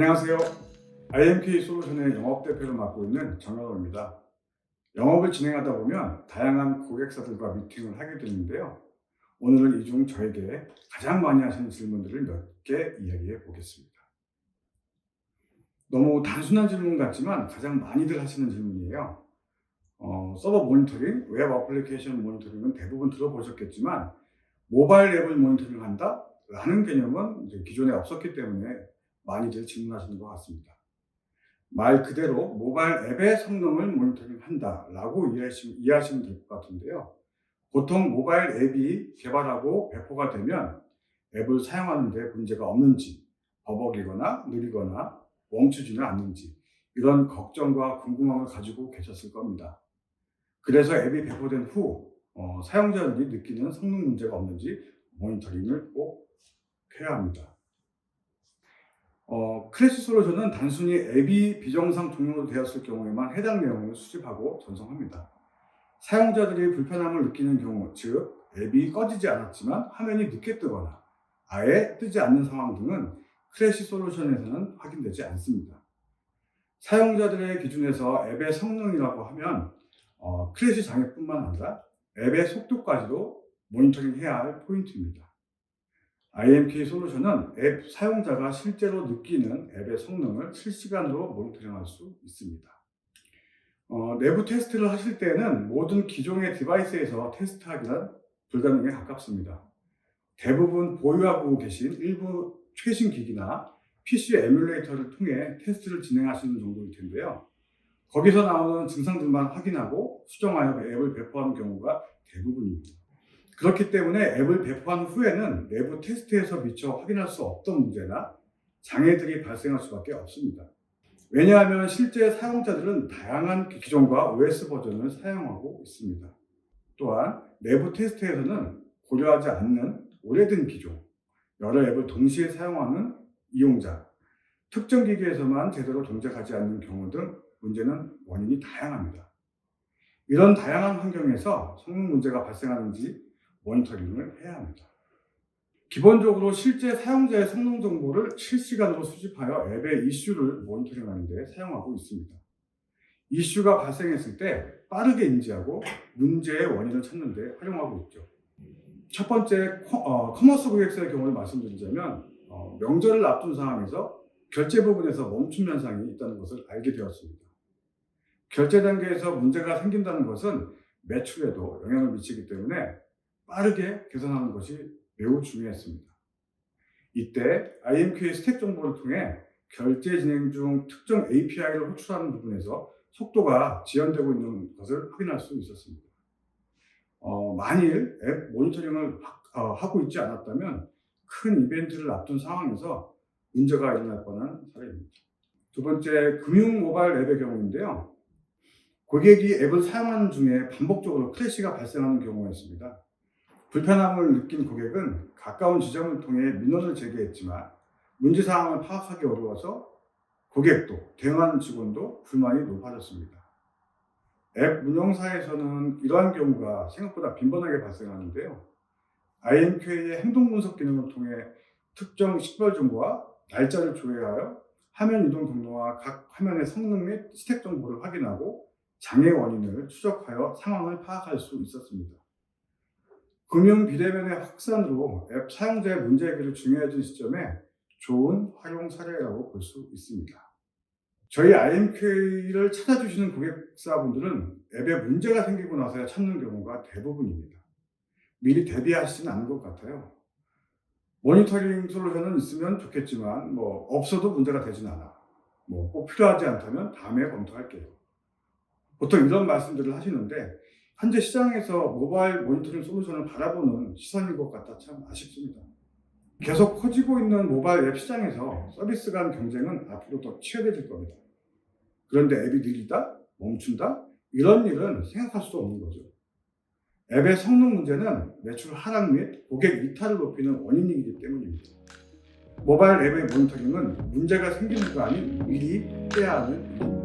안녕하세요. IMK 솔루션의 영업대표를 맡고 있는 정현호입니다. 영업을 진행하다 보면 다양한 고객사들과 미팅을 하게 되는데요. 오늘은 이 중 저에게 가장 많이 하시는 질문들을 몇 개 이야기해 보겠습니다. 너무 단순한 질문 같지만 가장 많이들 하시는 질문이에요. 서버 모니터링, 웹 어플리케이션 모니터링은 대부분 들어보셨겠지만 모바일 앱을 모니터링한다? 라는 개념은 이제 기존에 없었기 때문에 많이들 질문하시는 것 같습니다. 말 그대로 모바일 앱의 성능을 모니터링한다 라고 이해하시면 될 것 같은데요. 보통 모바일 앱이 개발하고 배포가 되면 앱을 사용하는 데 문제가 없는지, 버벅이거나 느리거나 멈추지는 않는지 이런 걱정과 궁금함을 가지고 계셨을 겁니다. 그래서 앱이 배포된 후 사용자들이 느끼는 성능 문제가 없는지 모니터링을 꼭 해야 합니다. 크래시 솔루션은 단순히 앱이 비정상 종료로 되었을 경우에만 해당 내용을 수집하고 전송합니다. 사용자들이 불편함을 느끼는 경우, 즉 앱이 꺼지지 않았지만 화면이 늦게 뜨거나 아예 뜨지 않는 상황 등은 크래시 솔루션에서는 확인되지 않습니다. 사용자들의 기준에서 앱의 성능이라고 하면 크래시 장애뿐만 아니라 앱의 속도까지도 모니터링해야 할 포인트입니다. IMK 솔루션은 앱 사용자가 실제로 느끼는 앱의 성능을 실시간으로 모니터링할 수 있습니다. 내부 테스트를 하실 때는 모든 기존의 디바이스에서 테스트하기는 불가능에 가깝습니다. 대부분 보유하고 계신 일부 최신 기기나 PC 에뮬레이터를 통해 테스트를 진행하시는 정도일 텐데요. 거기서 나오는 증상들만 확인하고 수정하여 앱을 배포하는 경우가 대부분입니다. 그렇기 때문에 앱을 배포한 후에는 내부 테스트에서 미처 확인할 수 없던 문제나 장애들이 발생할 수밖에 없습니다. 왜냐하면 실제 사용자들은 다양한 기종과 OS 버전을 사용하고 있습니다. 또한 내부 테스트에서는 고려하지 않는 오래된 기종, 여러 앱을 동시에 사용하는 이용자, 특정 기기에서만 제대로 동작하지 않는 경우 등 문제는 원인이 다양합니다. 이런 다양한 환경에서 성능 문제가 발생하는지 모니터링을 해야 합니다. 기본적으로 실제 사용자의 성능 정보를 실시간으로 수집하여 앱의 이슈를 모니터링하는 데 사용하고 있습니다. 이슈가 발생했을 때 빠르게 인지하고 문제의 원인을 찾는 데 활용하고 있죠. 첫 번째, 커머스 고객사의 경우를 말씀드리자면 명절을 앞둔 상황에서 결제 부분에서 멈춤 현상이 있다는 것을 알게 되었습니다. 결제 단계에서 문제가 생긴다는 것은 매출에도 영향을 미치기 때문에 빠르게 개선하는 것이 매우 중요했습니다. 이때 IMQ의 스택 정보를 통해 결제 진행 중 특정 API를 호출하는 부분에서 속도가 지연되고 있는 것을 확인할 수 있었습니다. 만일 앱 모니터링을 하고 있지 않았다면 큰 이벤트를 앞둔 상황에서 문제가 일어날 뻔한 사례입니다. 두 번째, 금융 모바일 앱의 경우인데요. 고객이 앱을 사용하는 중에 반복적으로 크래시가 발생하는 경우였습니다. 불편함을 느낀 고객은 가까운 지점을 통해 민원을 제기했지만 문제 상황을 파악하기 어려워서 고객도 대응하는 직원도 불만이 높아졌습니다. 앱 운영사에서는 이러한 경우가 생각보다 빈번하게 발생하는데요. IMQ의 행동 분석 기능을 통해 특정 식별 정보와 날짜를 조회하여 화면 이동 경로와 각 화면의 성능 및 스택 정보를 확인하고 장애 원인을 추적하여 상황을 파악할 수 있었습니다. 금융 비대면의 확산으로 앱 사용자의 문제 해결이 중요해진 시점에 좋은 활용 사례라고 볼 수 있습니다. 저희 IMQ를 찾아주시는 고객사분들은 앱에 문제가 생기고 나서야 찾는 경우가 대부분입니다. 미리 대비하시진 않은 것 같아요. 모니터링 솔루션은 있으면 좋겠지만 없어도 문제가 되진 않아. 꼭 필요하지 않다면 다음에 검토할게요. 보통 이런 말씀들을 하시는데 현재 시장에서 모바일 모니터링 솔루션을 바라보는 시선인 것 같아 참 아쉽습니다. 계속 커지고 있는 모바일 앱 시장에서 서비스 간 경쟁은 앞으로 더 치열해질 겁니다. 그런데 앱이 느리다? 멈춘다? 이런 일은 생각할 수도 없는 거죠. 앱의 성능 문제는 매출 하락 및 고객 이탈을 높이는 원인이기 때문입니다. 모바일 앱의 모니터링은 문제가 생긴 게 아닌 미리 해야 하는 일입니다.